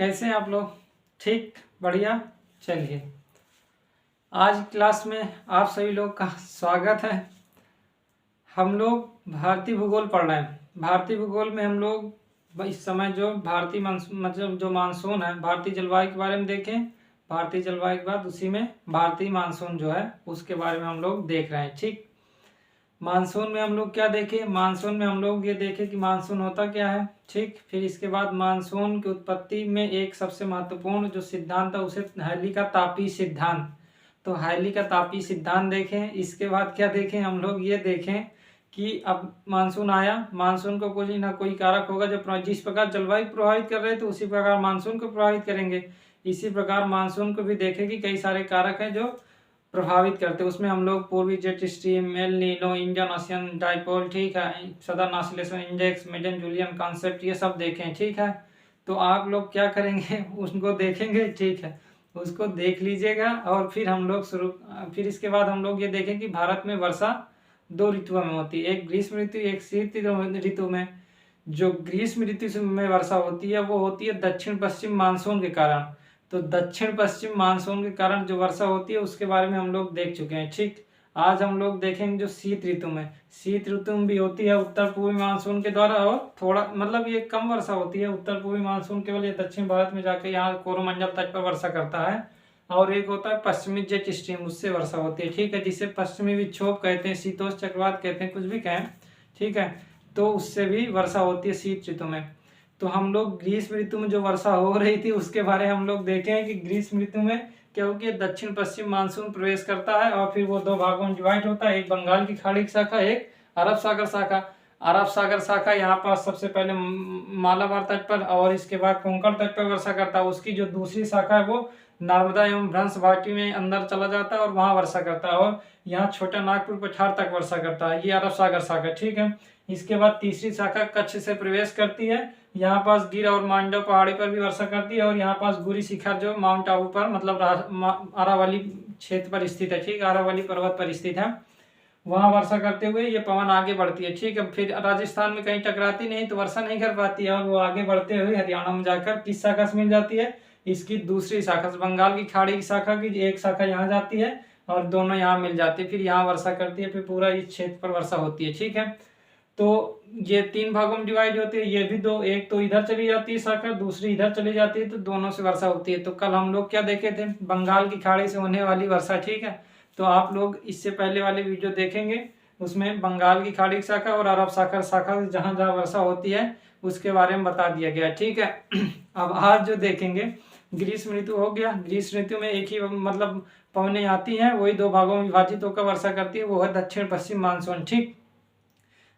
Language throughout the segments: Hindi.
कैसे हैं आप लोग? ठीक, बढ़िया। चलिए, आज क्लास में आप सभी लोग का स्वागत है। हम लोग भारतीय भूगोल पढ़ रहे हैं। भारतीय भूगोल में हम लोग इस समय जो भारतीय मतलब जो मानसून है, भारतीय जलवायु के बारे में देखें। भारतीय जलवायु के बाद उसी में भारतीय मानसून जो है उसके बारे में हम लोग देख रहे हैं। ठीक, मानसून में हम लोग क्या देखें? मानसून में हम लोग ये देखें कि मानसून होता क्या है। ठीक, फिर इसके बाद मानसून की उत्पत्ति में एक सबसे महत्वपूर्ण जो सिद्धांत है उसे हैली का तापीय सिद्धांत। तो हैली का तापीय सिद्धांत देखें। इसके बाद क्या देखें? हम लोग ये देखें कि अब मानसून आया, मानसून को कोई ना कोई कारक होगा जो जिस प्रकार जलवायु प्रभावित कर रहे थे उसी प्रकार मानसून को प्रभावित करेंगे। इसी प्रकार मानसून को भी देखें कि कई सारे कारक हैं जो प्रभावित करते हैं। उसमें हम लोग पूर्वी jet stream, El Nino, Indian Ocean dipole, ठीक है, southern oscillation index, Madden Julian concept, ये सब देखें। ठीक है, तो आप लोग क्या करेंगे? उनको देखेंगे। ठीक है, उसको देख लीजिएगा और फिर इसके बाद हम लोग ये देखें कि भारत में वर्षा दो ऋतुओं में होती है, एक ग्रीष्म ऋतु, एक शीत ऋतु में। जो ग्रीष्म ऋतु में वर्षा होती है वो होती है दक्षिण पश्चिम मानसून के कारण। तो दक्षिण पश्चिम मानसून के कारण जो वर्षा होती है उसके बारे में हम लोग देख चुके हैं। ठीक, आज हम लोग देखेंगे जो शीत ऋतु में। शीत ऋतु में भी होती है उत्तर पूर्वी मानसून के द्वारा, और थोड़ा मतलब ये कम वर्षा होती है। उत्तर पूर्वी मानसून केवल ये दक्षिण भारत में जाकर यहाँ कोरोमंडल तट पर वर्षा करता है। और एक होता है पश्चिमी जेट स्ट्रीम, उससे वर्षा होती है। ठीक है, जिसे पश्चिमी विक्षोभ कहते हैं, शीतोष्ण चक्रवात कहते हैं, कुछ भी कहें। ठीक है, तो उससे भी वर्षा होती है शीत ऋतु में। तो हम लोग ग्रीष्म ऋतु में जो वर्षा हो रही थी उसके बारे में हम लोग देखें कि ग्रीष्म ऋतु में क्योंकि दक्षिण पश्चिम मानसून प्रवेश करता है और फिर वो दो भागों में डिवाइड होता है, एक बंगाल की खाड़ी की शाखा, एक अरब सागर शाखा। अरब सागर शाखा यहाँ पास सबसे पहले मालाबार तट पर और इसके बाद कोंकण तट पर वर्षा करता है। उसकी जो दूसरी शाखा है वो नर्मदा एवं भ्रंश घाटी में अंदर चला जाता है और वहाँ वर्षा करता है, और यहाँ छोटा नागपुर पठार तक वर्षा करता है। ये अरब सागर शाखा। ठीक है, इसके बाद तीसरी शाखा कच्छ से प्रवेश करती है, यहाँ पास गिर और मांडव पहाड़ी पर भी वर्षा करती है, और यहाँ पास गुरी शिखर जो माउंट आबू पर मतलब अरावली क्षेत्र पर स्थित है। ठीक, अरावली पर्वत पर स्थित है, वहाँ वर्षा करते हुए ये पवन आगे बढ़ती है। ठीक है, फिर राजस्थान में कहीं टकराती नहीं तो वर्षा नहीं कर पाती है, और वो आगे बढ़ते हुए हरियाणा में जाकर किस शाखा से मिल जाती है? इसकी दूसरी शाखा से, बंगाल की खाड़ी की शाखा की एक शाखा यहाँ जाती है और दोनों यहाँ मिल जाती है, फिर यहाँ वर्षा करती है, फिर पूरा इस क्षेत्र पर वर्षा होती है। ठीक है, तो ये तीन भागों में डिवाइड होती है। ये भी दो, एक तो इधर चली जाती है शाखा, दूसरी इधर चली जाती है, तो दोनों से वर्षा होती है। तो कल हम लोग क्या देखे थे? बंगाल की खाड़ी से होने वाली वर्षा। ठीक है, तो आप लोग इससे पहले वाले वीडियो देखेंगे, उसमें बंगाल की खाड़ी की शाखा और अरब सागर शाखा जहाँ जहाँ वर्षा होती है उसके बारे में बता दिया गया। ठीक है, अब आज जो देखेंगे ग्रीष्म ऋतु हो गया। ग्रीष्म ऋतु में एक ही मतलब पवनें आती हैं, वही दो भागों में विभाजित होकर वर्षा करती है, वो है दक्षिण पश्चिम मानसून। ठीक,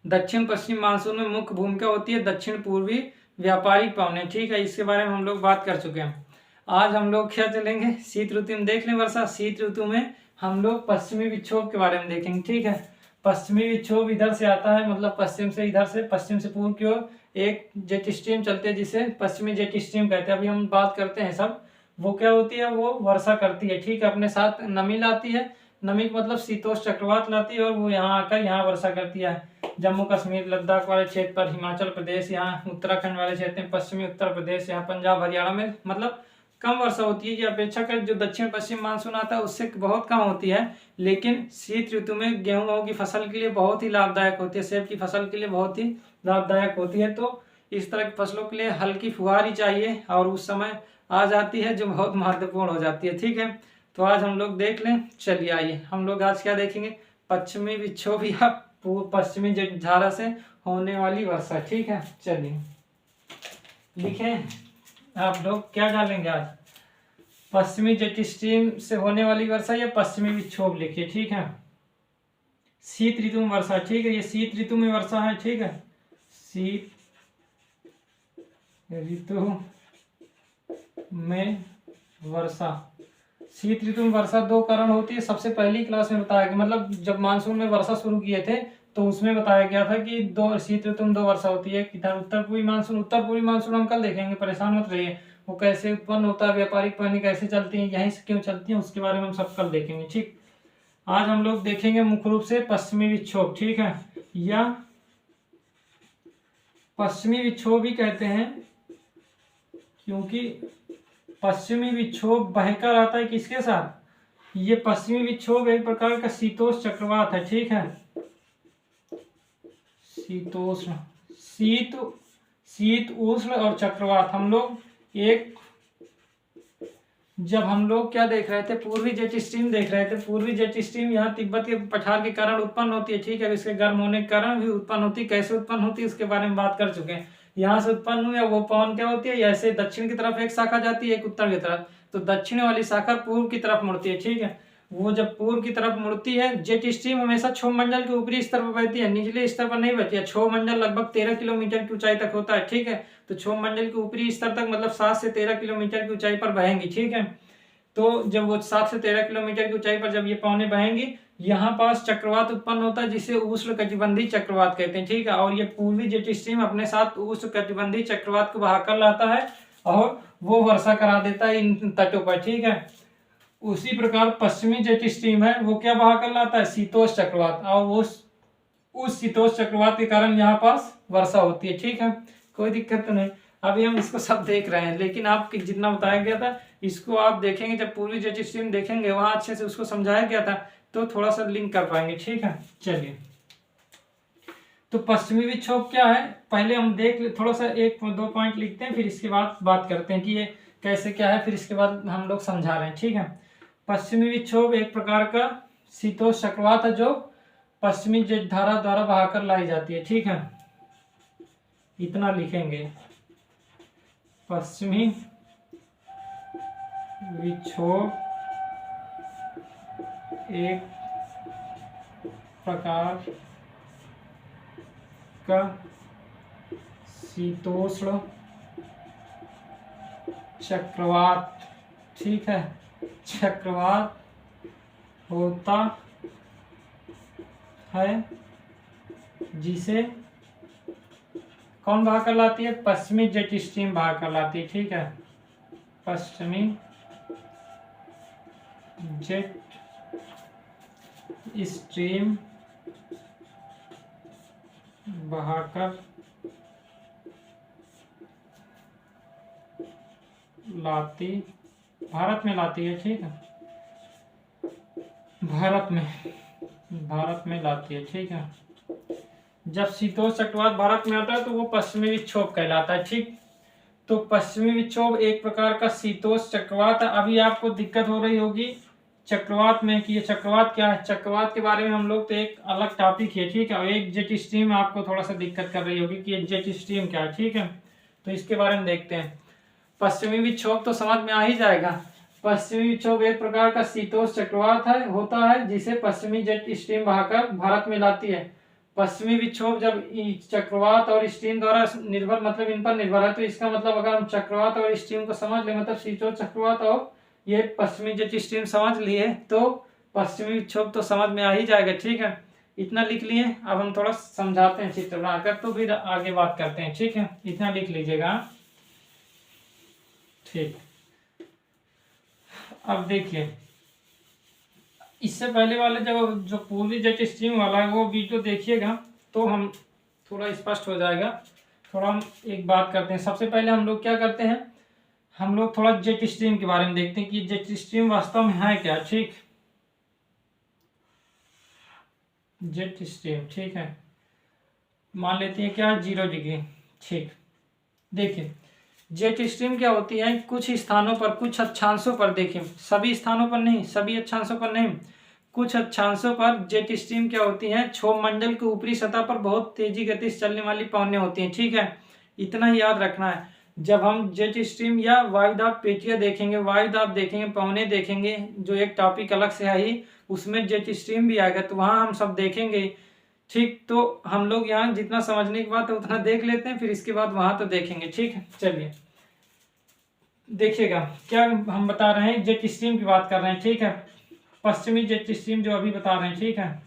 दक्षिण पश्चिम मानसून में मुख्य भूमिका होती है दक्षिण पूर्वी व्यापारिक पवनें। ठीक है, इसके बारे में हम लोग बात कर चुके हैं। आज हम लोग क्या चलेंगे? शीत ऋतु में देख लें वर्षा। शीत ऋतु में हम लोग पश्चिमी विक्षोभ के बारे में देखेंगे। ठीक है, पश्चिमी विक्षोभ इधर से आता है, मतलब पश्चिम से, इधर से पश्चिम से पूर्व की ओर एक जेट स्ट्रीम चलते हैं जिसे पश्चिमी जेट स्ट्रीम कहते हैं। अभी हम बात करते हैं सब। वो क्या होती है? वो वर्षा करती है। ठीक है, अपने साथ नमी लाती है। नमी मतलब शीतोष्ण चक्रवात लाती है और वो यहाँ आकर यहाँ वर्षा करती है। जम्मू कश्मीर लद्दाख वाले क्षेत्र पर, हिमाचल प्रदेश, यहाँ उत्तराखंड वाले क्षेत्र में, पश्चिमी उत्तर प्रदेश, यहाँ पंजाब हरियाणा में मतलब कम वर्षा होती है। ये अपेक्षाकृत जो दक्षिण पश्चिम मानसून आता है उससे बहुत कम होती है, लेकिन शीत ऋतु में गेहूं की फसल के लिए बहुत ही लाभदायक होती है, सेब की फसल के लिए बहुत ही लाभदायक होती है। तो इस तरह की फसलों के लिए हल्की फुहारी चाहिए और उस समय आ जाती है जो बहुत महत्वपूर्ण हो जाती है। ठीक है, तो आज हम लोग देख लें। चलिए आइए हम लोग आज क्या देखेंगे? पश्चिमी विक्षोभ या पश्चिमी जलधारा से होने वाली वर्षा। ठीक है, चलिए लिखें। आप लोग क्या डालेंगे आज? पश्चिमी जेट स्ट्रीम से होने वाली वर्षा या पश्चिमी विक्षोभ लिखिए। ठीक है, शीत ऋतु में वर्षा। ठीक है, ये शीत ऋतु में वर्षा है। ठीक है, शीत ऋतु में वर्षा। शीत ऋतु में वर्षा दो कारण होती है। सबसे पहली क्लास में बताया कि मतलब जब मानसून में वर्षा शुरू किए थे तो उसमें बताया गया था कि दो शीत ऋतु में दो वर्षा होती है। इधर उत्तर पूर्वी मानसून। उत्तर पूर्वी मानसून हम कल देखेंगे, परेशान मत रहिए। वो कैसे उत्पन्न होता है, व्यापारिक पवनें कैसे चलती हैं, यहीं से क्यों चलती हैं, उसके बारे में हम सब कल देखेंगे। ठीक, आज हम लोग देखेंगे मुख्य रूप से पश्चिमी विक्षोभ। ठीक है, या पश्चिमी विक्षोभ भी कहते हैं, क्योंकि पश्चिमी विक्षोभ बहकर आता है किसके साथ, ये पश्चिमी विक्षोभ एक प्रकार का शीतोष्ण चक्रवात है, ठीक है। शीतोष्ण, शीत उष्ण और चक्रवात। हम लोग जब हम लोग क्या देख रहे थे, पूर्वी जेट स्ट्रीम देख रहे थे। पूर्वी जेट स्ट्रीम यहाँ तिब्बत के पठार के कारण उत्पन्न होती है, ठीक है। इसके गर्म होने के कारण भी उत्पन्न होती है। कैसे उत्पन्न होती है उसके बारे में बात कर चुके हैं। यहाँ से उत्पन्न हुई वो पवन क्या होती है, ऐसे दक्षिण की तरफ एक शाखा जाती है, एक उत्तर की तरफ। तो दक्षिण वाली शाखा पूर्व की तरफ मुड़ती है, ठीक है। वो जब पूर्व की तरफ मुड़ती है, जेट स्ट्रीम हमेशा क्षोभ मंडल के ऊपरी स्तर पर बहती है, निचले स्तर पर नहीं बहती है। क्षोभ मंडल लगभग 13 किलोमीटर की ऊंचाई तक होता है, ठीक है। तो क्षोभ मंडल के ऊपरी स्तर तक मतलब 7 से 13 किलोमीटर की ऊंचाई पर बहेंगी, ठीक है। तो जब वो 7 से 13 किलोमीटर की ऊंचाई पर जब ये पवनें बहेंगी, यहाँ पास चक्रवात उत्पन्न होता है, जिसे उष्णकटिबंधीय चक्रवात कहते हैं, ठीक है। और ये पूर्वी जेट स्ट्रीम अपने साथ उष्णकटिबंधीय चक्रवात को बहाकर लाता है और वो वर्षा करा देता है इन तटों पर, ठीक है। उसी प्रकार पश्चिमी जेट स्ट्रीम है, वो क्या बहाकर लाता है, शीतोष्ण चक्रवात। और उस शीतोष्ण चक्रवात के कारण यहाँ पास वर्षा होती है, ठीक है। कोई दिक्कत तो नहीं। अभी हम इसको सब देख रहे हैं, लेकिन आपको जितना बताया गया था इसको आप देखेंगे, जब पूर्वी जेट स्ट्रीम देखेंगे वहां अच्छे से उसको समझाया गया था, तो थोड़ा सा लिंक कर पाएंगे, ठीक है। चलिए, तो पश्चिमी विक्षोभ क्या है पहले हम देख ले, थोड़ा सा 1-2 पॉइंट लिखते हैं, फिर इसके बाद बात करते हैं कि ये कैसे क्या है, फिर इसके बाद हम लोग समझा रहे हैं, ठीक है। पश्चिमी विक्षोभ एक प्रकार का शीतोष्ण चक्रवात है जो पश्चिमी जेट धारा द्वारा बहाकर लाई जाती है, ठीक है। इतना लिखेंगे, पश्चिमी विक्षोभ एक प्रकार का शीतोष्ण चक्रवात, ठीक है, चक्रवात होता है जिसे कौन बहाकर लाती है, पश्चिमी जेट स्ट्रीम बहाकर लाती है, ठीक है। पश्चिमी जेट स्ट्रीम बहाकर लाती, भारत में लाती है, ठीक है। भारत में लाती है, ठीक है। जब शीतोष्ण चक्रवात भारत में आता है तो वो पश्चिमी विक्षोभ कहलाता है, ठीक। तो पश्चिमी विक्षोभ एक प्रकार का शीतोष्ण चक्रवात है। अभी आपको दिक्कत हो रही होगी चक्रवात में कि ये चक्रवात क्या है। चक्रवात के बारे में हम लोग तो एक अलग टॉपिक है, ठीक है। और एक जेट स्ट्रीम आपको थोड़ा सा दिक्कत कर रही होगी कि ये जेट स्ट्रीम क्या है, ठीक है। तो इसके बारे में देखते हैं। पश्चिमी विक्षोभ तो समझ में आ ही जाएगा। पश्चिमी विक्षोभ एक प्रकार का शीतोष्ण चक्रवात होता है जिसे पश्चिमी जेट स्ट्रीम बहाकर भारत में लाती है। पश्चिमी विक्षोभ जब चक्रवात और स्ट्रीम द्वारा निर्भर, मतलब इन पर निर्भर है, तो इसका मतलब अगर हम चक्रवात और स्ट्रीम को समझ ले, मतलब शीतोष्ण चक्रवात और ये पश्चिमी जेट स्ट्रीम समझ लिए, तो पश्चिमी विक्षोभ तो समझ में आ ही जाएगा, ठीक है। इतना लिख लिए। अब हम थोड़ा समझाते हैं चित्र बनाकर, तो फिर आगे बात करते हैं, ठीक है। इतना लिख लीजिएगा, ठीक। अब देखिए, इससे पहले वाले जो पूर्वी जेट स्ट्रीम वाला है वो वीडियो देखिएगा तो हम थोड़ा स्पष्ट हो जाएगा। थोड़ा हम एक बात करते हैं। सबसे पहले हम लोग क्या करते हैं, हम लोग थोड़ा जेट स्ट्रीम के बारे में देखते हैं कि जेट स्ट्रीम वास्तव में है क्या, ठीक। जेट स्ट्रीम, ठीक है, मान लेते हैं क्या 0 डिग्री, ठीक। देखिए, जेट स्ट्रीम क्या होती है, कुछ स्थानों पर, कुछ अक्षांशों पर, देखिए सभी स्थानों पर नहीं, सभी अक्षांशों पर नहीं, कुछ अक्षांशों पर जेट स्ट्रीम क्या होती है, क्षोभ मंडल के ऊपरी सतह पर बहुत तेजी गति से चलने वाली पवनें होती हैं, ठीक है। इतना ही याद रखना है। जब हम जेट स्ट्रीम या वायुदाब पेटियां देखेंगे, वायुदाब देखेंगे, पवनें देखेंगे, जो एक टॉपिक अलग से है ही, उसमें जेट स्ट्रीम भी आएगा, तो वहाँ हम सब देखेंगे, ठीक। तो हम लोग यहाँ जितना समझने की बात है उतना देख लेते हैं, फिर इसके बाद वहाँ तो देखेंगे, ठीक है। चलिए देखिएगा, क्या हम बता रहे हैं, जेट स्ट्रीम की बात कर रहे हैं, ठीक है। पश्चिमी जेट स्ट्रीम जो अभी बता रहे हैं, ठीक है।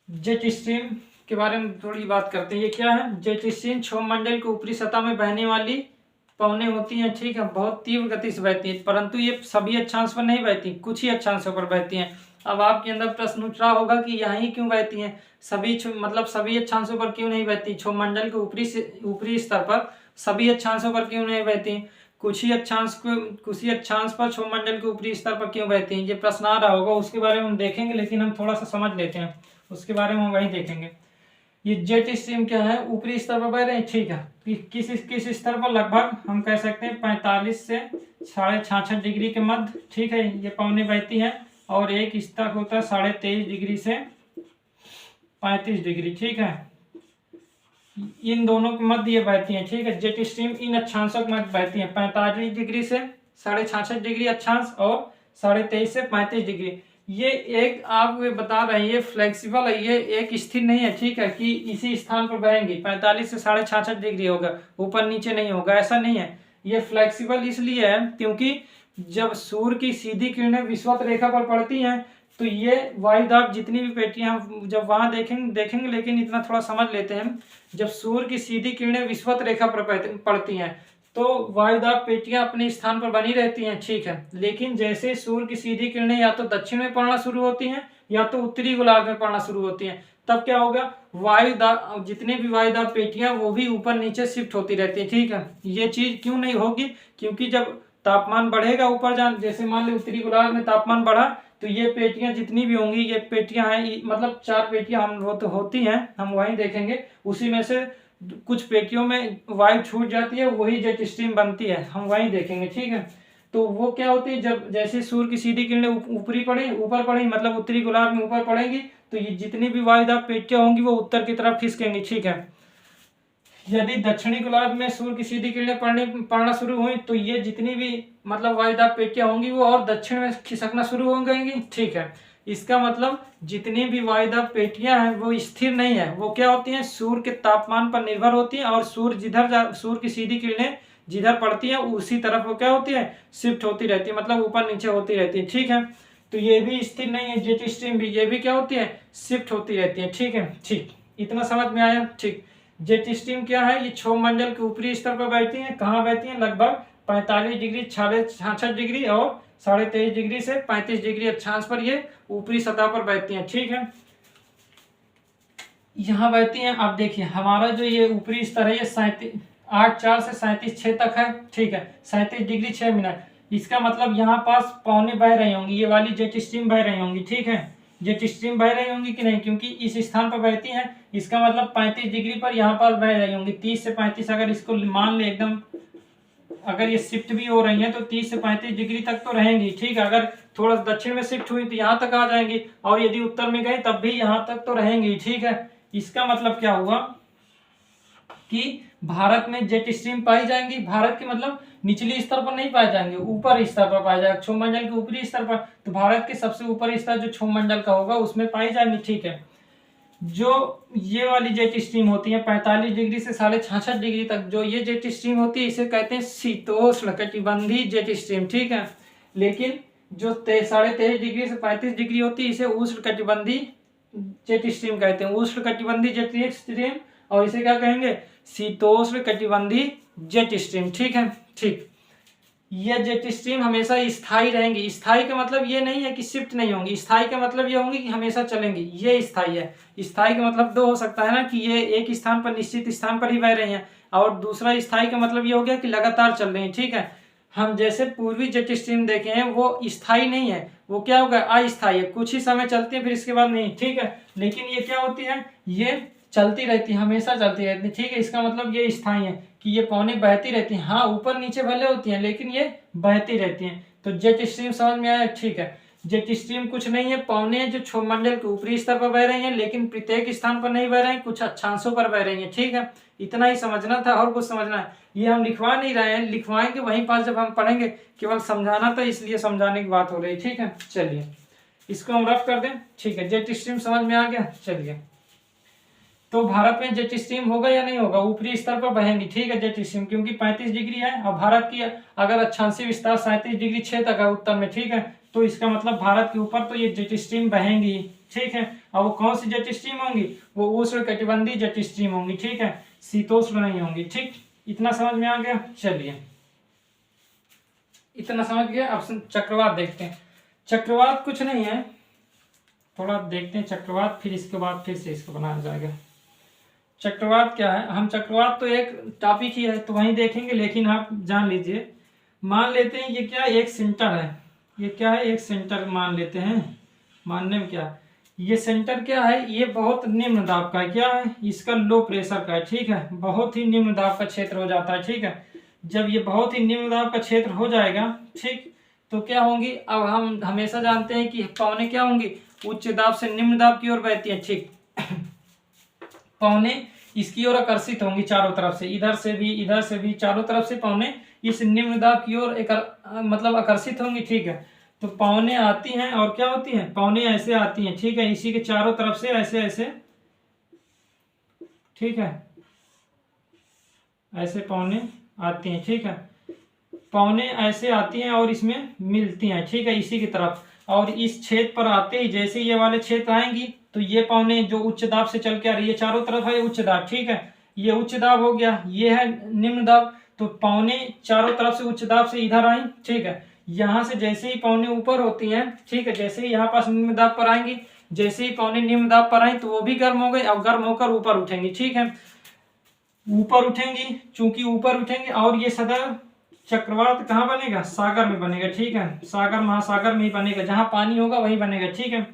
जेट स्ट्रीम के बारे में थोड़ी बात करते हैं। ये क्या है, जेट स्ट्रीम क्षोभ मंडल के ऊपरी सतह में बहने वाली पवनें होती हैं, ठीक है। बहुत तीव्र गति से बहती है, परंतु ये सभी अक्षांश पर नहीं बहती, कुछ ही अक्षांशों पर बहती हैं। अब आपके अंदर प्रश्न उठ रहा होगा कि यहीं क्यों बहती हैं, मतलब सभी अक्षांशों पर क्यों नहीं बहती, क्षोभमंडल के ऊपरी स्तर पर सभी अक्षांशों पर क्यों नहीं बहती, कुछ ही अक्षांश पर क्षोभमंडल के ऊपरी स्तर पर क्यों बहती हैं, ये प्रश्न आ रहा होगा। उसके बारे में हम देखेंगे, लेकिन हम थोड़ा सा समझ लेते हैं, उसके बारे में हम वहीं देखेंगे। ये जेट स्ट्रीम क्या है, ऊपरी स्तर पर बह रहे हैं, ठीक है। किस स्तर पर, लगभग हम कह सकते हैं 45 से 66.5 डिग्री के मध्य, ठीक है, ये पवनें बहती हैं। और एक स्तर होता है 23.5 डिग्री से 35 डिग्री, ठीक है, इन दोनों के मध्य ये बहती हैं, ठीक है। जेट स्ट्रीम इन अक्षांशों के मध्य बहती हैं, 45 डिग्री से 66.5 डिग्री अक्षांश और 23.5 से 35 डिग्री। ये एक आप बता रहे हैं, ये फ्लेक्सिबल है, ये एक स्थिर नहीं है, ठीक है, कि इसी स्थान पर बहेंगी। 45 से 66.5 डिग्री होगा, ऊपर नीचे नहीं होगा, ऐसा नहीं है। ये फ्लेक्सिबल इसलिए है क्योंकि जब सूर्य की सीधी किरणें विषुवत रेखा पर पड़ती हैं तो ये वायुदाब जितनी भी पेटियां जब वहां देखेंगे, लेकिन इतना थोड़ा समझ लेते हैं। जब सूर्य की सीधी किरणें विषुवत रेखा पर पड़ती हैं तो वायुदाब पेटियां अपने स्थान पर बनी रहती हैं, ठीक है। लेकिन जैसे सूर्य की सीधी किरणें या तो दक्षिण में पड़ना शुरू होती हैं या तो उत्तरी गोलार्ध में पड़ना शुरू होती हैं, तब क्या होगा, वायुदाब जितने भी वायुदाब पेटियां वो भी ऊपर नीचे शिफ्ट होती रहती है, ठीक है। ये चीज क्यों नहीं होगी, क्योंकि जब तापमान बढ़ेगा ऊपर जैसे मान लो उत्तरी गोलार्ध में तापमान बढ़ा तो ये पेटियां जितनी भी होंगी, ये पेटियां हैं, मतलब 4 पेटियां हम वो तो होती हैं, हम वहीं देखेंगे। उसी में से कुछ पेटियों में वायु छूट जाती है, वही जेट स्ट्रीम बनती है, हम वहीं देखेंगे, ठीक है। तो वो क्या होती है, जब जैसे सूर्य की सीधी किरणें ऊपर पड़ी मतलब उत्तरी गोलार्ध में ऊपर पड़ेंगी तो ये जितनी भी वायुदाब पेटियां होंगी वो उत्तर की तरफ खिसकेंगी, ठीक है। यदि दक्षिणी गोलार्ध में सूर्य की सीधी किरणें पड़ना शुरू हुई तो ये जितनी भी मतलब वायुदाब पेटियां होंगी वो और दक्षिण में खिसकना शुरू हो गएंगी, ठीक है। इसका मतलब जितनी भी वायुदाब पेटियां हैं वो स्थिर नहीं है, वो क्या होती हैं, सूर्य के तापमान पर निर्भर होती हैं, और सूर्य की सीधी किरणें जिधर पड़ती है उसी तरफ वो क्या होती है, शिफ्ट होती रहती है, मतलब ऊपर नीचे होती रहती है, ठीक है। तो ये भी स्थिर नहीं है, जेट स्ट्रीम भी, ये भी क्या होती है, शिफ्ट होती रहती है, ठीक है। ठीक, इतना समझ में आया, ठीक। जेट स्ट्रीम क्या है, ये क्षोभमंडल के ऊपरी स्तर पर बहती हैं, कहाँ बहती हैं, लगभग 45 डिग्री 66 डिग्री और 23.5 डिग्री से 35 डिग्री अक्षांश पर ये ऊपरी सतह पर बहती हैं, ठीक है, यहाँ बहती हैं। अब देखिए हमारा जो ये ऊपरी स्तर है ये 8.4 से 37.6 तक है, ठीक है, 37 डिग्री 6 मिनट। इसका मतलब यहाँ पास पौने बह रही होंगी, ये वाली जेट स्ट्रीम बह रही होंगी, ठीक है। जेट स्ट्रीम बह रही होंगी कि नहीं, क्योंकि इस स्थान पर बहती हैं, इसका मतलब 35 डिग्री पर यहाँ पास बह रही होंगी। 30 से 35 अगर इसको मान ले एकदम, अगर ये शिफ्ट भी हो रही है तो 30 से 35 डिग्री तक तो रहेंगी, ठीक है। अगर थोड़ा दक्षिण में शिफ्ट हुई तो यहाँ तक आ जाएंगी, और यदि उत्तर में गई तब भी यहाँ तक तो रहेंगी, ठीक है। इसका मतलब क्या हुआ कि भारत में जेट स्ट्रीम पाई जाएंगी, भारत के मतलब निचली स्तर पर नहीं पाए जाएंगे, ऊपर स्तर पर पाए जाएंगे, क्षोभमंडल के ऊपरी स्तर पर। तो भारत के सबसे ऊपरी स्तर जो क्षोभमंडल का होगा उसमें पाई जाएंगी, ठीक है। जो ये वाली जेट स्ट्रीम होती है 45 डिग्री से 66.5 डिग्री तक, जो ये जेट स्ट्रीम होती है इसे कहते हैं शीतोष्ण कटिबंधी जेट स्ट्रीम, ठीक है। लेकिन जो 23.5 डिग्री से 35 डिग्री होती है इसे उष्ण कटिबंधी जेट स्ट्रीम कहते हैं, उष्ण कटिबंधी जेट स्ट्रीम, और इसे क्या कहेंगे, शीतोष्ण कटिबंधी जेट स्ट्रीम, ठीक है। ठीक, ये जेट स्ट्रीम हमेशा स्थायी रहेंगी। स्थायी का मतलब ये नहीं है कि शिफ्ट नहीं होंगी, स्थायी का मतलब ये होंगी कि हमेशा चलेंगी, ये स्थायी है। स्थायी का मतलब दो हो सकता है ना, कि ये एक स्थान पर निश्चित स्थान पर ही बह रही हैं, और दूसरा स्थायी का मतलब ये हो गया कि लगातार चल रही है, ठीक है। हम जैसे पूर्वी जेट स्ट्रीम देखे हैं वो स्थायी नहीं है, वो क्या होगा, अस्थायी है, कुछ ही समय चलती है फिर इसके बाद नहीं, ठीक है। लेकिन ये क्या होती है, ये चलती रहती है, हमेशा चलती रहती है, ठीक है। इसका मतलब ये स्थायी है कि ये पौने बहती रहती हैं, हाँ ऊपर नीचे भले होती हैं लेकिन ये बहती रहती हैं। तो जेट स्ट्रीम समझ में आया, ठीक है। जेट स्ट्रीम कुछ नहीं है, पौने जो क्षोभमंडल के ऊपरी स्तर पर बह रही हैं, लेकिन प्रत्येक स्थान पर नहीं बह रही हैं, कुछ अक्षांशों पर बह रही हैं, ठीक है। इतना ही समझना था, और कुछ समझना है ये हम लिखवा नहीं रहे हैं, लिखवाएंगे वहीं पास जब हम पढ़ेंगे, केवल समझाना था इसलिए समझाने की बात हो रही है, ठीक है। चलिए इसको हम रफ कर दें, ठीक है। जेट स्ट्रीम समझ में आ गया, चलिए। तो भारत में जेट स्ट्रीम होगा या नहीं होगा, ऊपरी स्तर पर बहेंगी, ठीक है, जेट स्ट्रीम, क्योंकि 35 डिग्री है, और भारत की अगर अक्षांशीय विस्तार 37 डिग्री 6 तक है उत्तर में, ठीक है, तो इसका मतलब भारत के ऊपर तो ये जेट स्ट्रीम बहेंगी, ठीक है। और वो कौन सी जेट स्ट्रीम होंगी, वो उष्ण कटिबंधी जेट स्ट्रीम होंगी, ठीक है, शीतोष्ण नहीं होंगी, ठीक। इतना समझ में आ गया, चलिए इतना समझ गया। अब चक्रवात देखते हैं। चक्रवात कुछ नहीं है, थोड़ा देखते हैं चक्रवात, फिर इसके बाद फिर से इसको बनाया जाएगा। चक्रवात क्या है, हम चक्रवात तो एक टॉपिक ही है तो वहीं देखेंगे, लेकिन आप जान लीजिए, मान लेते हैं ये क्या एक सेंटर है, ये क्या है एक सेंटर मान लेते हैं। मानने में क्या, ये सेंटर क्या है, ये बहुत निम्न दाब का है, क्या है इसका लो प्रेशर का है, ठीक है, बहुत ही निम्न दाब का क्षेत्र हो जाता है, ठीक है। जब ये बहुत ही निम्न दाब का क्षेत्र हो जाएगा, ठीक, तो क्या होंगी, अब हम हमेशा जानते हैं कि पवनें क्या होंगी, उच्च दाब से निम्न दाब की ओर बहती है, ठीक। पवनें इसकी ओर आकर्षित होंगी चारों तरफ से, इधर से भी चारों तरफ से पवनें इस निम्न दाब की ओर मतलब आकर्षित होंगी, ठीक है। तो पवनें आती हैं और क्या होती हैं, पवनें ऐसे आती हैं, ठीक है, इसी के चारों तरफ से ऐसे ऐसे, ठीक है, ऐसे पवनें आती हैं, ठीक है। पवनें ऐसे आती हैं और इसमें मिलती हैं, ठीक है, इसी की तरफ, और इस छेद पर आते ही जैसे ये वाले छेद आएंगी तो ये पवनें जो उच्च दाब से चल के आ रही है, चारों तरफ है उच्च दाब, ठीक है, ये उच्च दाब हो गया, ये है निम्न दाब, तो पवनें चारों तरफ से उच्च दाब से इधर आई, ठीक है। यहाँ से जैसे ही पवनें ऊपर होती हैं, ठीक है, जैसे ही यहाँ पास निम्न दाब पर आएंगी, जैसे ही पवनें निम्न दाब पर आई तो वो भी गर्म हो गई, और गर्म होकर ऊपर उठेंगी, ठीक है, ऊपर उठेंगी, चूंकि ऊपर उठेंगे, और ये सदैव चक्रवात कहाँ बनेगा, सागर में बनेगा, ठीक है, सागर महासागर में ही बनेगा, जहां पानी होगा वहीं बनेगा, ठीक है।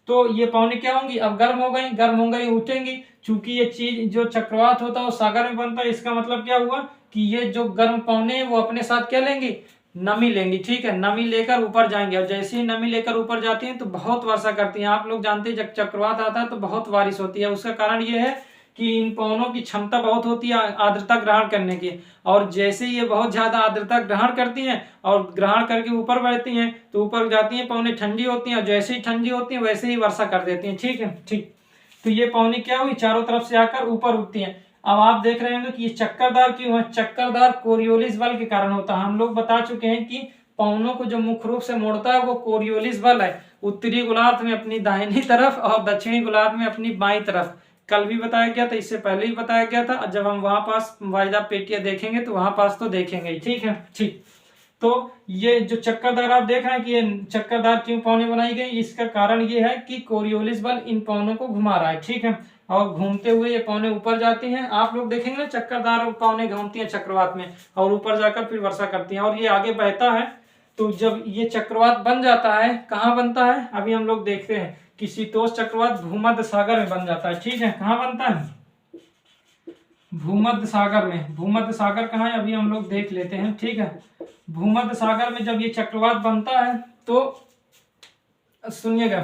तो ये पवनें क्या होंगी, अब गर्म हो गई उठेंगी, चूंकि ये चीज जो चक्रवात होता है वो सागर में बनता है, इसका मतलब क्या हुआ कि ये जो गर्म पवनें वो अपने साथ क्या लेंगी, नमी लेंगी, ठीक है, नमी लेकर ऊपर जाएंगे, और जैसे ही नमी लेकर ऊपर जाती हैं तो बहुत वर्षा करती हैं। आप लोग जानते हैं जब चक्रवात आता है तो बहुत बारिश होती है, उसका कारण ये है कि इन पवनों की क्षमता बहुत होती है आर्द्रता ग्रहण करने की, और जैसे ये बहुत ज्यादा आर्द्रता ग्रहण करती हैं और ग्रहण करके ऊपर बढ़ती हैं तो ऊपर जाती हैं, पवनें ठंडी होती हैं, और जैसे ही ठंडी होती हैं वैसे ही वर्षा कर देती हैं, ठीक है, ठीक। तो ये पवनें क्या हुई, चारों तरफ से आकर ऊपर उठती हैं। अब आप देख रहे होंगे कि ये चक्करदार क्यों है, चक्करदार कोरियोलिस बल के कारण होता है। हम लोग बता चुके हैं कि पवनों को जो मुख्य रूप से मोड़ता है वो कोरियोलिस बल है, उत्तरी गोलार्ध में अपनी दाहिनी तरफ और दक्षिणी गोलार्ध में अपनी बाईं तरफ। कल भी बताया गया था, इससे पहले ही बताया गया था, जब हम वहां पास वायदा पेटियां देखेंगे तो वहां पास तो देखेंगे, ठीक है, ठीक। तो ये जो चक्करदार आप देख रहे हैं कि ये चक्करदार क्यों पौने बनाई गई, इसका कारण ये है कि कोरियोलिस बल इन पौनों को घुमा रहा है, ठीक है, और घूमते हुए ये पौने ऊपर जाती हैं। आप लोग देखेंगे ना चक्करदार पौने घूमती हैं चक्रवात में और ऊपर जाकर फिर वर्षा करती हैं, और ये आगे बहता है। तो जब ये चक्रवात बन जाता है, कहाँ बनता है, अभी हम लोग देखते हैं कि शीतोष्ण चक्रवात भूमध्य सागर में बन जाता है, ठीक है, कहाँ बनता है, भूमध्य सागर में। भूमध्य सागर कहाँ है, अभी हम लोग देख लेते हैं, ठीक है। भूमध्य सागर में जब ये चक्रवात बनता है तो सुनिएगा,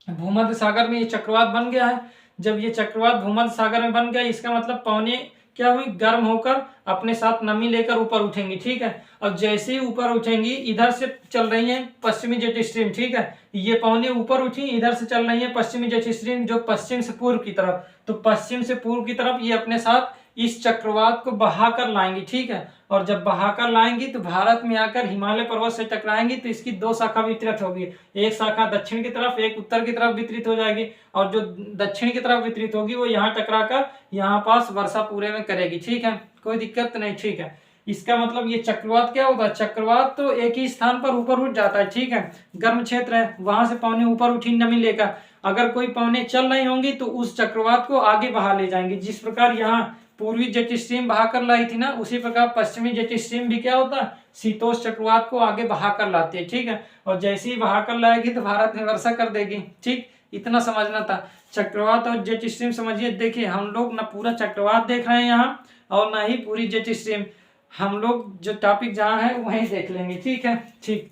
भूमध्य सागर में ये चक्रवात बन गया है। जब ये चक्रवात भूमध्य सागर में बन गया, इसका मतलब पवनें क्या हुई, गर्म होकर अपने साथ नमी लेकर ऊपर उठेंगी, ठीक है। और जैसे ही ऊपर उठेंगी, इधर से चल रही हैं पश्चिमी जेट स्ट्रीम, ठीक है, ये पवनें ऊपर उठी, इधर से चल रही है पश्चिमी जेट स्ट्रीम जो पश्चिम से पूर्व की तरफ, तो पश्चिम से पूर्व की तरफ ये अपने साथ इस चक्रवात को बहाकर लाएंगी, ठीक है। और जब बहाकर लाएंगी तो भारत में आकर हिमालय पर्वत से टकराएंगी, तो इसकी दो शाखा वितरित होगी, एक शाखा दक्षिण की तरफ, एक उत्तर की तरफ वितरित हो जाएगी, और जो दक्षिण की तरफ वितरित होगी वो यहाँ टकराकर यहाँ पास वर्षा पूरे में करेगी, ठीक है, कोई दिक्कत नहीं, ठीक है। इसका मतलब ये चक्रवात क्या होता है, चक्रवात तो एक ही स्थान पर ऊपर उठ जाता है, ठीक है, गर्म क्षेत्र है, वहां से पवनें ऊपर उठी नमी लेकर, अगर कोई पवनें चल रही होंगी तो उस चक्रवात को आगे बहा ले जाएंगी। जिस प्रकार यहाँ पूर्वी जेट स्ट्रीम बहा कर लाई थी ना, उसी प्रकार पश्चिमी जेट स्ट्रीम भी क्या होता है, शीतोष्ण चक्रवात को आगे बहा कर लाती है, ठीक है, और जैसे ही बहा कर लाएगी तो भारत में वर्षा कर देगी, ठीक, इतना समझना था। चक्रवात और जेट स्ट्रीम समझिए, देखिए हम लोग ना पूरा चक्रवात देख रहे हैं यहाँ और ना ही पूरी जेट स्ट्रीम, हम लोग जो टॉपिक जहाँ है वहीं देख लेंगे, ठीक है, ठीक।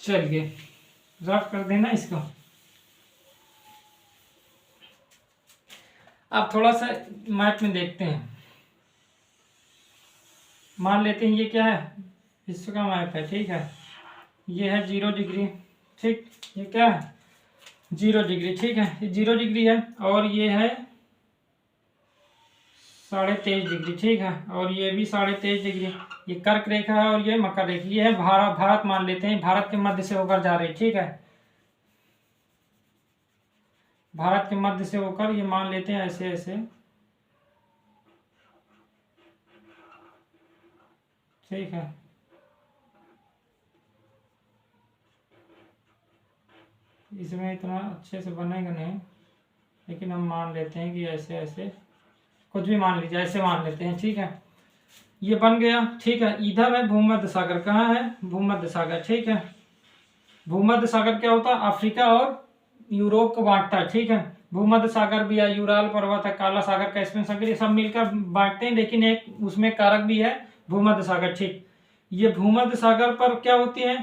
चलिए रफ कर देना इसको। अब थोड़ा सा मैप में देखते हैं, मान लेते हैं ये क्या है, विश्व का मैप है, ठीक है, ये है 0 डिग्री, ठीक, ये क्या है 0 डिग्री, ठीक है, ये 0 डिग्री है, और ये है 23.5 डिग्री, ठीक है, और ये भी 23.5 डिग्री, ये कर्क रेखा है और ये मकर रेखा, ये है भारत, भारत मान लेते हैं, भारत के मध्य से होकर जा रही, ठीक है, भारत के मध्य से होकर ये मान लेते हैं ऐसे ऐसे, ठीक है। इसमें इतना अच्छे से बनेगा नहीं, लेकिन हम मान लेते हैं कि ऐसे ऐसे कुछ भी मान लीजिए, ऐसे मान लेते हैं, ठीक है। ये बन गया, ठीक है। इधर है भूमध्य सागर, कहाँ है भूमध्य सागर, ठीक है। भूमध्य सागर क्या होता है, अफ्रीका और यूरोप को बांटता है, ठीक है। भूमध्य सागर भी है, यूराल पर्वत है, काला सागर, कैस्पियन सागर, ये सब मिलकर बांटते हैं, लेकिन एक उसमें कारक भी है भूमध्य सागर, ठीक। ये भूमध्य सागर पर क्या होती है,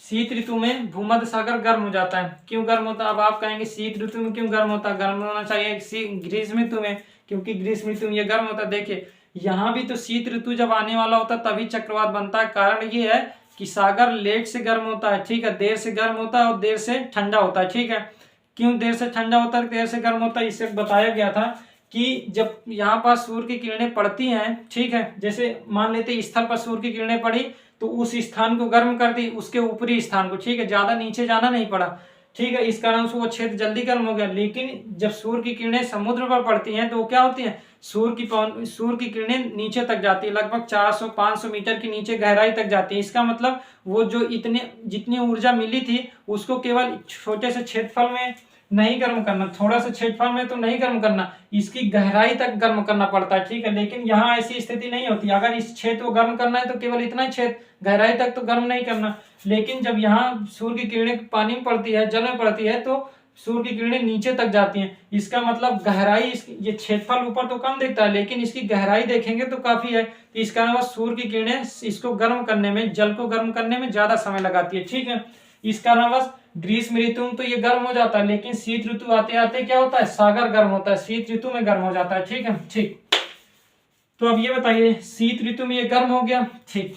शीत ऋतु में भूमध्य सागर गर्म हो जाता है। क्यों गर्म होता है, अब आप कहेंगे शीत ऋतु में क्यों गर्म होता है, गर्म होना चाहिए ग्रीष्म ऋतु में, क्योंकि ग्रीष्म ऋतु में ये गर्म होता है। देखिए यहाँ भी तो शीत ऋतु जब आने वाला होता है तभी चक्रवात बनता है। कारण ये है कि सागर लेट से गर्म होता है, ठीक है, देर से गर्म होता है और देर से ठंडा होता है, ठीक है। क्यों देर से ठंडा होता है, देर से गर्म होता है, इससे बताया गया था कि जब यहाँ पास सूर्य की किरणें पड़ती हैं, ठीक है, जैसे मान लेते स्थल पर सूर्य की किरणें पड़ी तो उस स्थान को गर्म कर दी, उसके ऊपरी स्थान को, ठीक है, ज्यादा नीचे जाना नहीं पड़ा, ठीक है, इस कारण से वो क्षेत्र जल्दी गर्म हो गया। लेकिन जब सूर्य की किरणें समुद्र पर पड़ती हैं तो वो क्या होती हैं, सूर्य की किरणें नीचे तक जाती है, लगभग 400-500 मीटर के नीचे गहराई तक जाती है। इसका मतलब वो जो जितनी ऊर्जा मिली थी उसको केवल छोटे से क्षेत्रफल में नहीं गर्म करना, थोड़ा सा क्षेत्रफल में तो नहीं गर्म करना, इसकी गहराई तक गर्म करना पड़ता है, ठीक है। लेकिन यहाँ ऐसी स्थिति नहीं होती, अगर इस क्षेत्र को गर्म करना है तो केवल इतना ही क्षेत्र, गहराई तक तो गर्म नहीं करना। लेकिन जब यहाँ सूर्य की किरणें पानी में पड़ती है, जल में पड़ती है, तो सूर्य की किरणें नीचे तक जाती हैं। इसका मतलब गहराई, ये क्षेत्रफल ऊपर तो कम दिखता है लेकिन इसकी गहराई देखेंगे तो काफी है। इस कारण सूर्य की किरणें इसको गर्म करने में, जल को गर्म करने में ज्यादा समय लगाती है, ठीक है। इस कारणवश ग्रीष्म ऋतु में तो ये गर्म हो जाता है, लेकिन शीत ऋतु आते आते क्या होता है, सागर गर्म होता है, शीत ऋतु में गर्म हो जाता है, ठीक है, ठीक। तो अब ये बताइए, शीत ऋतु में ये गर्म हो गया, ठीक।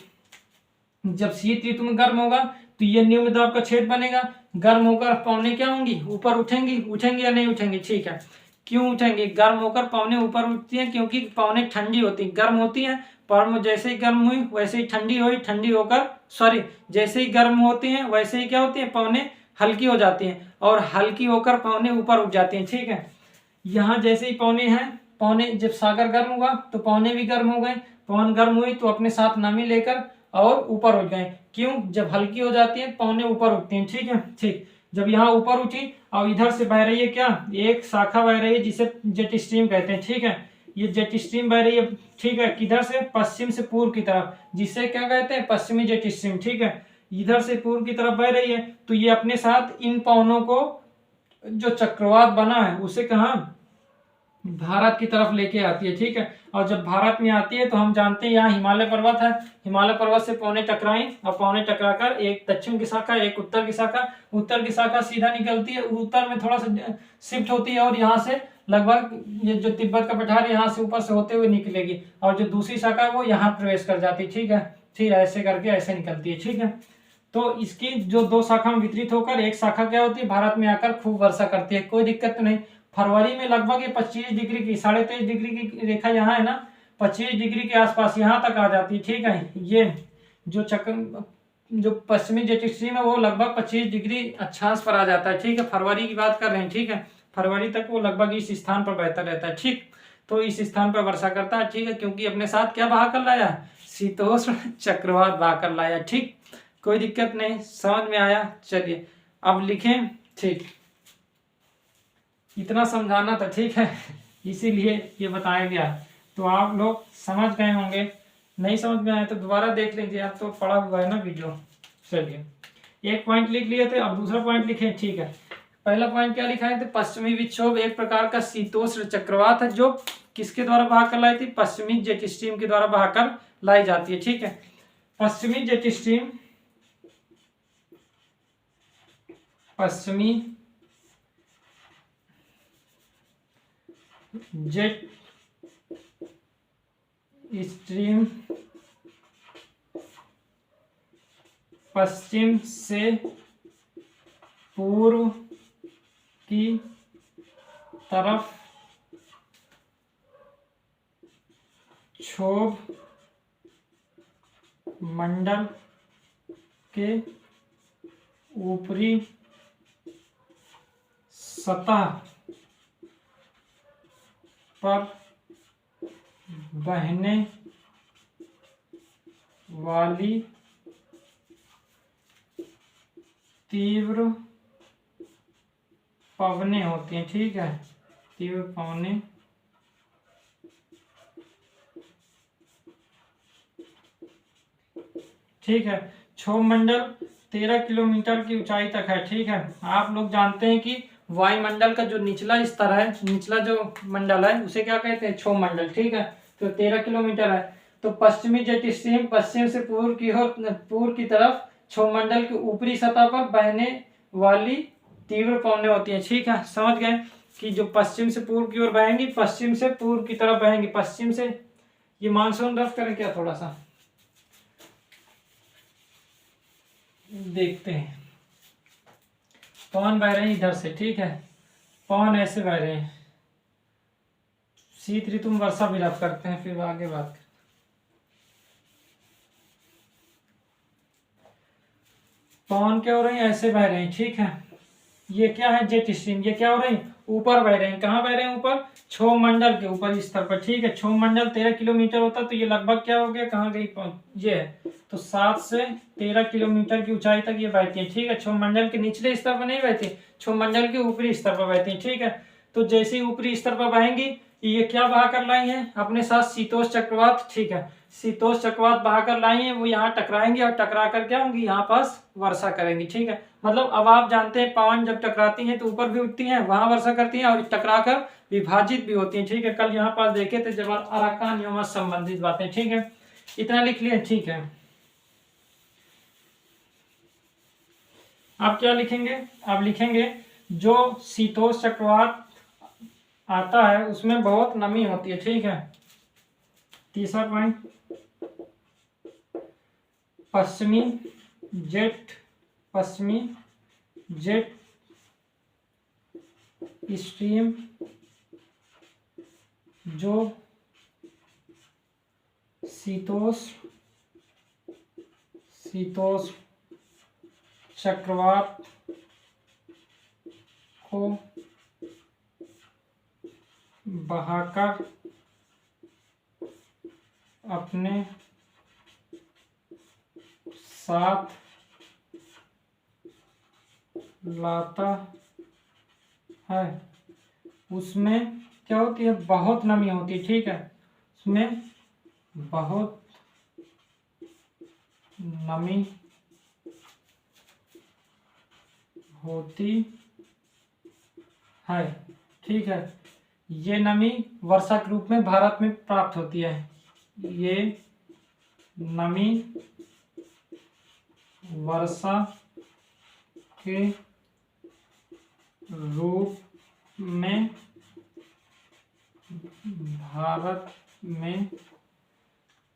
जब शीत ऋतु में गर्म होगा तो ये निम्न दाब का क्षेत्र बनेगा, गर्म होकर पवनें क्या होंगी, ऊपर उठेंगी या नहीं उठेंगी, ठीक है। क्यों उठेंगी, गर्म होकर पवनें ऊपर उठती हैं क्योंकि पवनें ठंडी होती हैं, गर्म होती हैं, पर जैसे ही गर्म हुई वैसे ही ठंडी हुई, ठंडी होकर जैसे ही गर्म होती हैं वैसे ही क्या होती है, पवनें हल्की हो जाती हैं और हल्की होकर पवनें ऊपर उठ जाती हैं, ठीक है। यहाँ जैसे ही पवनें हैं, पवनें जब सागर गर्म हुआ तो पवनें भी गर्म हो गए, पवन गर्म हुई तो अपने साथ नमी लेकर और ऊपर उठ गए। क्यों, जब हल्की हो जाती है पवनें ऊपर उठती हैं, ठीक है, ठीक। जब यहाँ ऊपर उठी और इधर से बह रही है क्या, एक शाखा बह रही है जिसे जेट स्ट्रीम कहते हैं, ठीक है। ये जेट स्ट्रीम बह रही है, ठीक है, किधर से, पश्चिम से पूर्व की तरफ, जिसे क्या कहते हैं, पश्चिमी जेट स्ट्रीम, ठीक है। इधर से पूर्व की तरफ बह रही है तो ये अपने साथ इन पवनों को, जो चक्रवात बना है उसे कहाँ, भारत की तरफ लेके आती है, ठीक है। और जब भारत में आती है तो हम जानते हैं यहाँ हिमालय पर्वत है, हिमालय पर्वत से पवनें टकराई और पवनें टकराकर एक दक्षिण की शाखा, एक उत्तर की शाखा, उत्तर की शाखा सीधा निकलती है, उत्तर में थोड़ा सा शिफ्ट होती है और यहाँ से लगभग ये जो तिब्बत का पठार है यहाँ से ऊपर से होते हुए निकलेगी, और जो दूसरी शाखा है वो यहाँ प्रवेश कर जाती है, ठीक है। फिर ऐसे करके ऐसे निकलती है, ठीक है। तो इसकी जो दो शाखा में वितरित होकर एक शाखा क्या होती है, भारत में आकर खूब वर्षा करती है, कोई दिक्कत तो नहीं। फरवरी में लगभग ये 25 डिग्री की, 23.5 डिग्री की रेखा यहाँ है ना, 25 डिग्री के आसपास यहाँ तक आ जाती है, ठीक है। ये जो पश्चिमी जेट स्ट्रीम है वो लगभग 25 डिग्री अक्षांश पर आ जाता है, ठीक है। फरवरी की बात कर रहे हैं, ठीक है, फरवरी तक वो लगभग इस स्थान पर बहता रहता है, ठीक। तो इस स्थान पर वर्षा करता है, ठीक है, क्योंकि अपने साथ क्या बहा कर लाया, शीतोष्ण चक्रवात बहा कर लाया, ठीक। कोई दिक्कत नहीं, समझ में आया। चलिए अब लिखें, ठीक, इतना समझाना था, ठीक है, इसीलिए ये बताया गया। तो आप लोग समझ गए होंगे, नहीं समझ में आया तो दोबारा देख लीजिए, आप तो पढ़ा हुआ है ना वीडियो। चलिए एक पॉइंट लिख लिए थे, अब दूसरा पॉइंट लिखे, ठीक है। पहला पॉइंट क्या लिखा है, तो पश्चिमी विक्षोभ एक प्रकार का शीतोष्ण चक्रवात है जो किसके द्वारा बहाकर लाई थी, पश्चिमी जेट स्ट्रीम के द्वारा बहाकर लाई जाती है, ठीक है। पश्चिमी जेट स्ट्रीम, पश्चिमी जेट स्ट्रीम पश्चिम से पूर्व की तरफ क्षोभ मंडल के ऊपरी सतह पर बहने वाली तीव्र पवनें होती हैं, ठीक है, तीव्र पवनें ठीक है। क्षोभ मंडल 13 किलोमीटर की ऊंचाई तक है, ठीक है। आप लोग जानते हैं कि वायुमंडल का जो निचला स्तर है, निचला जो मंडल है उसे क्या कहते हैं, क्षोभ मंडल, ठीक है। तो 13 किलोमीटर है। तो पश्चिमी जेट स्ट्रीम पश्चिम से पूर्व की ओर, पूर्व की तरफ क्षोभ मंडल की ऊपरी सतह पर बहने वाली तीव्र पवनें होती हैं, ठीक है। समझ गए कि जो पश्चिम से पूर्व की ओर बहेंगी, पश्चिम से पूर्व की तरफ बहेंगी, पश्चिम से। ये मानसून रफ करें क्या, थोड़ा सा देखते हैं। पवन बह रहे हैं इधर से, ठीक है, पवन ऐसे बह रहे हैं। शीत ऋतु में वर्षा भी रफ करते हैं, फिर आगे बात करते हैं। पवन क्या हो रहे हैं, ऐसे बह रहे हैं, ठीक है। ये क्या है, जेट स्ट्रीम। ये क्या हो रहे हैं, ऊपर बह रहे हैं। कहाँ बह रहे हैं, ऊपर, क्षोभ मंडल के ऊपर स्तर पर, ठीक है। क्षोभ मंडल 13 किलोमीटर होता, तो ये लगभग क्या हो गया, कहाँ गई, ये है तो 7 से 13 किलोमीटर की ऊंचाई तक ये बहती है, ठीक है। क्षोभ मंडल के निचले स्तर पर नहीं बहती, क्षोभ मंडल के ऊपरी स्तर पर बहती है, ठीक है। तो जैसे ही ऊपरी स्तर पर बहेंगी, ये क्या बहा कर लाई हैं अपने साथ, शीतोष्ण चक्रवात, ठीक है। शीतोष्ण चक्रवात बहा कर लाई हैं, वो यहाँ टकराएंगे और टकरा कर क्या होंगी, यहाँ पास वर्षा करेंगी, ठीक है। मतलब अब आप जानते हैं पवन जब टकराती हैं तो ऊपर भी उठती हैं, वहां वर्षा करती हैं, और टकरा कर विभाजित भी होती हैं, ठीक है। कल यहाँ पास देखे थे जब अराकान नियम से संबंधित बातें, ठीक है। इतना लिख लिया, ठीक है। आप क्या लिखेंगे, आप लिखेंगे जो शीतोष्ण चक्रवात आता है उसमें बहुत नमी होती है, ठीक है। तीसरा पॉइंट, पश्चिमी जेट स्ट्रीम जो शीतोष्ण चक्रवात को बहाकर अपने साथ लाता है, उसमें क्या होती है, बहुत नमी होती है, ठीक है। उसमें बहुत नमी होती है, ठीक है। ये नमी वर्षा के रूप में भारत में प्राप्त होती है। ये नमी वर्षा के रूप में भारत में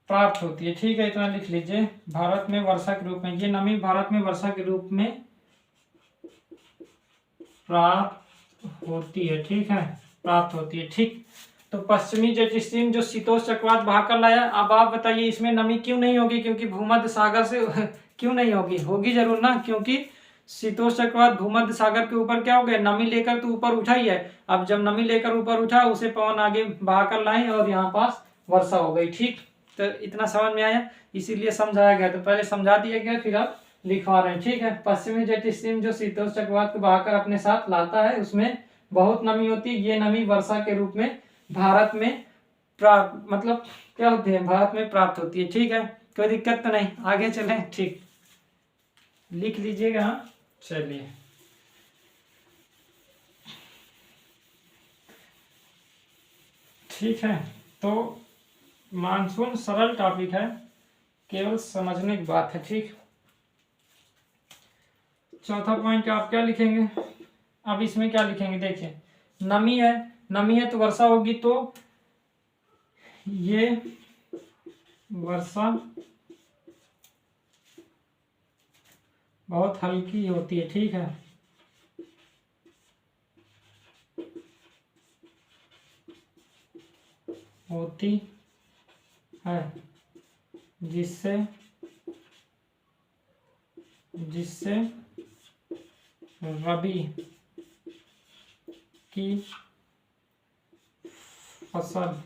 प्राप्त होती है, ठीक है। इतना लिख लीजिए, भारत में वर्षा के रूप में, ये नमी भारत में वर्षा के रूप में प्राप्त होती है, ठीक है, प्राप्त होती है, ठीक। तो पश्चिमी जेट स्ट्रीम जो शीतोष्ण चक्रवात बहाकर लाया, अब आप बताइए इसमें नमी क्यों नहीं होगी, क्योंकि भूमध्य सागर से क्यों नहीं होगी, होगी जरूर ना, क्योंकि शीतोष्ण चक्रवात भूमध्य सागर के ऊपर क्या हो गया, नमी लेकर तो ऊपर उठा ही है। अब जब नमी लेकर ऊपर उठा, उसे पवन आगे बहाकर लाए और यहाँ पास वर्षा हो गई, ठीक। तो इतना समझ में आया, इसीलिए समझाया गया। तो पहले समझा दिया गया, फिर आप लिखवा रहे हैं, ठीक है। पश्चिमी जेट स्ट्रीम जो शीतोष्ण चक्रवात को बहाकर अपने साथ लाता है, उसमें बहुत नमी होती है। ये नमी वर्षा के रूप में भारत में प्राप्त, मतलब क्या होती है, भारत में प्राप्त होती है, ठीक है। कोई दिक्कत तो नहीं, आगे चलें, ठीक, लिख लीजिएगा। हाँ, चलिए, ठीक है। तो मानसून सरल टॉपिक है, केवल समझने की बात है, ठीक। चौथा पॉइंट आप क्या लिखेंगे, अब इसमें क्या लिखेंगे, देखिए, नमी है, नमी है तो वर्षा होगी, तो ये वर्षा बहुत हल्की होती है, ठीक है। होती है, जिससे रबी की फसल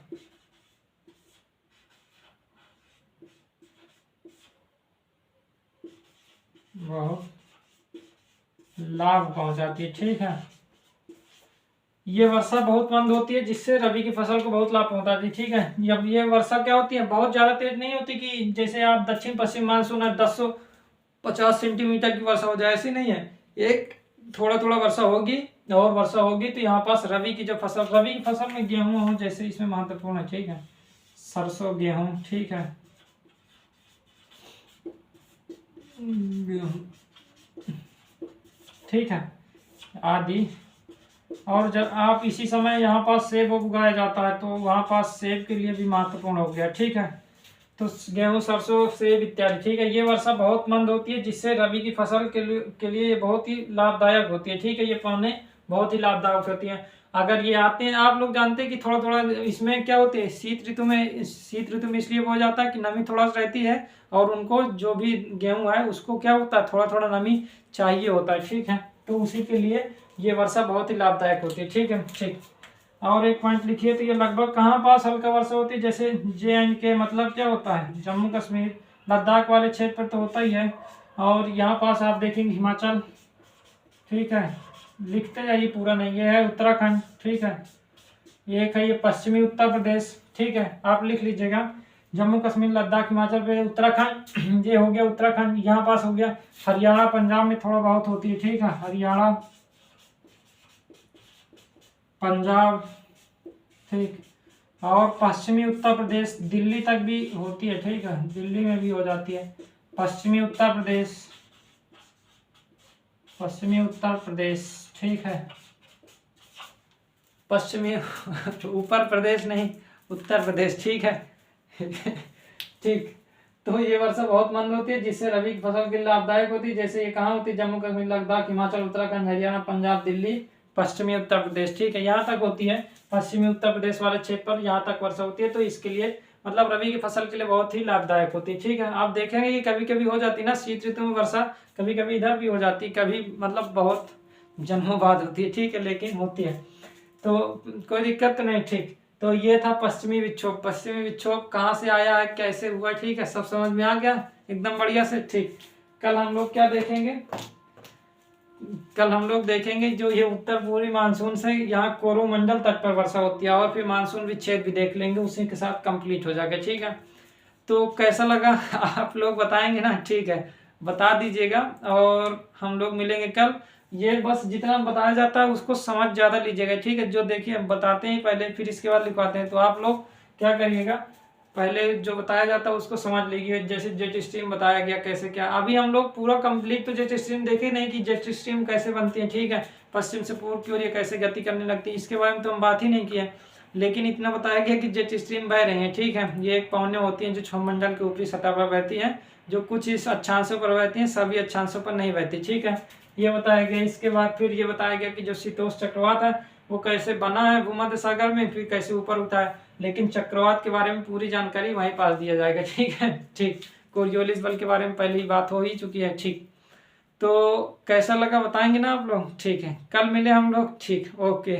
बहुत लाभ पहुंचाती है, ठीक है। ये वर्षा बहुत मंद होती है जिससे रबी की फसल को बहुत लाभ पहुंचाती है। ठीक है, जब ये वर्षा क्या होती है, बहुत ज़्यादा तेज नहीं होती कि जैसे आप दक्षिण पश्चिम मानसून है 1050 सेंटीमीटर की वर्षा हो जाए, ऐसी नहीं है। एक थोड़ा थोड़ा वर्षा होगी और वर्षा होगी तो यहाँ पास रबी की जो फसल, रबी की फसल में गेहूँ हो जैसे इसमें महत्वपूर्ण है। ठीक है, सरसों गेहूँ, ठीक है, गेहूँ, ठीक है, आदि। और जब आप इसी समय यहाँ पास सेब उगाया जाता है तो वहाँ पास सेब के लिए भी महत्वपूर्ण हो गया। ठीक है, तो गेहूँ, सरसों, सेब इत्यादि। ठीक है, ये वर्षा बहुत मंद होती है जिससे रबी की फसल के लिए ये बहुत ही लाभदायक होती है। ठीक है, ये पाने बहुत ही लाभदायक होती है। अगर ये आते हैं, आप लोग जानते हैं कि थोड़ा थोड़ा इसमें क्या होते हैं, शीत ऋतु में इसलिए हो जाता है कि नमी थोड़ा सा रहती है और उनको जो भी गेहूँ है उसको क्या होता है, थोड़ा थोड़ा नमी चाहिए होता है। ठीक है, तो उसी के लिए ये वर्षा बहुत ही लाभदायक होती है। ठीक है, ठीक। और एक पॉइंट लिखिए, तो ये लगभग कहाँ पास हल्का वर्षा होती है, जैसे JNK मतलब क्या होता है, जम्मू कश्मीर, लद्दाख वाले क्षेत्र पर तो होता ही है। और यहाँ पास आप देखेंगे हिमाचल, ठीक है, लिखते जाइए पूरा नहीं, ये है उत्तराखंड। ठीक है, ये एक है ये पश्चिमी उत्तर प्रदेश। ठीक है, आप लिख लीजिएगा, जम्मू कश्मीर, लद्दाख, हिमाचल प्रदेश, उत्तराखंड, ये हो गया उत्तराखंड। यहाँ पास हो गया हरियाणा, पंजाब में थोड़ा बहुत होती है। ठीक है, हरियाणा, पंजाब, ठीक, और पश्चिमी उत्तर प्रदेश, दिल्ली तक भी होती है। ठीक है, दिल्ली में भी हो जाती है। पश्चिमी उत्तर प्रदेश, पश्चिमी उत्तर प्रदेश, ठीक है, पश्चिमी ऊपर प्रदेश नहीं, उत्तर प्रदेश। ठीक है ठीक, तो ये वर्षा बहुत मंद होती है जिससे रबी की फसल के लिए लाभदायक होती है। जैसे ये कहाँ होती है, जम्मू कश्मीर, लद्दाख, हिमाचल, उत्तराखंड, हरियाणा, पंजाब, दिल्ली, पश्चिमी उत्तर प्रदेश। ठीक है, यहाँ तक होती है, पश्चिमी उत्तर प्रदेश वाले क्षेत्र पर यहाँ तक वर्षा होती है। तो इसके लिए मतलब रबी की फसल के लिए बहुत ही लाभदायक होती है। ठीक है, आप देखेंगे कि कभी कभी हो जाती है ना शीत ऋतु में वर्षा, कभी कभी इधर भी हो जाती है, कभी मतलब बहुत जन्मों बाद होती है। ठीक है, लेकिन होती है तो कोई दिक्कत तो नहीं। ठीक, तो ये था पश्चिमी विक्षोभ। पश्चिमी विक्षोभ कहाँ से आया है, कैसे हुआ, ठीक है, सब समझ में आ गया एकदम बढ़िया से। ठीक, कल हम लोग क्या देखेंगे, कल हम लोग देखेंगे जो ये उत्तर पूर्वी मानसून से यहाँ कोरोमंडल तट पर वर्षा होती है, और फिर मानसून विच्छेद भी देख लेंगे, उसी के साथ कंप्लीट हो जाएगा। ठीक है, तो कैसा लगा आप लोग बताएंगे ना, ठीक है, बता दीजिएगा। और हम लोग मिलेंगे कल। ये बस जितना बताया जाता है उसको समझ ज़्यादा लीजिएगा। ठीक है, जो देखिए हम बताते हैं पहले, फिर इसके बाद लिखवाते हैं, तो आप लोग क्या करिएगा, पहले जो बताया जाता है उसको समझ लीजिए। जैसे जेट स्ट्रीम बताया गया कैसे क्या, अभी हम लोग पूरा कंप्लीट तो जेट स्ट्रीम देखे नहीं कि जेट स्ट्रीम कैसे बनती है। ठीक है, पश्चिम से पूर्व की ओर ये कैसे गति करने लगती है, इसके बारे में तो हम बात ही नहीं किए, लेकिन इतना बताया गया कि जेट स्ट्रीम बह रही है। ठीक है, ये एक पवनें होती हैं जो क्षोभमंडल के ऊपरी सतह पर बहती हैं, जो कुछ इस अक्षांशों पर बहती हैं, सभी अक्षांशों पर नहीं बहती। ठीक है, ये बताया गया। इसके बाद फिर ये बताया गया कि जो शीतोष्ण चक्रवात है वो कैसे बना है भूमध्य सागर में, फिर कैसे ऊपर उठा है, लेकिन चक्रवात के बारे में पूरी जानकारी वहीं पास दिया जाएगा। ठीक है, ठीक, कोरियोलिस बल के बारे में पहले ही बात हो ही चुकी है। ठीक, तो कैसा लगा बताएंगे ना आप लोग, ठीक है, कल मिले हम लोग। ठीक, ओके।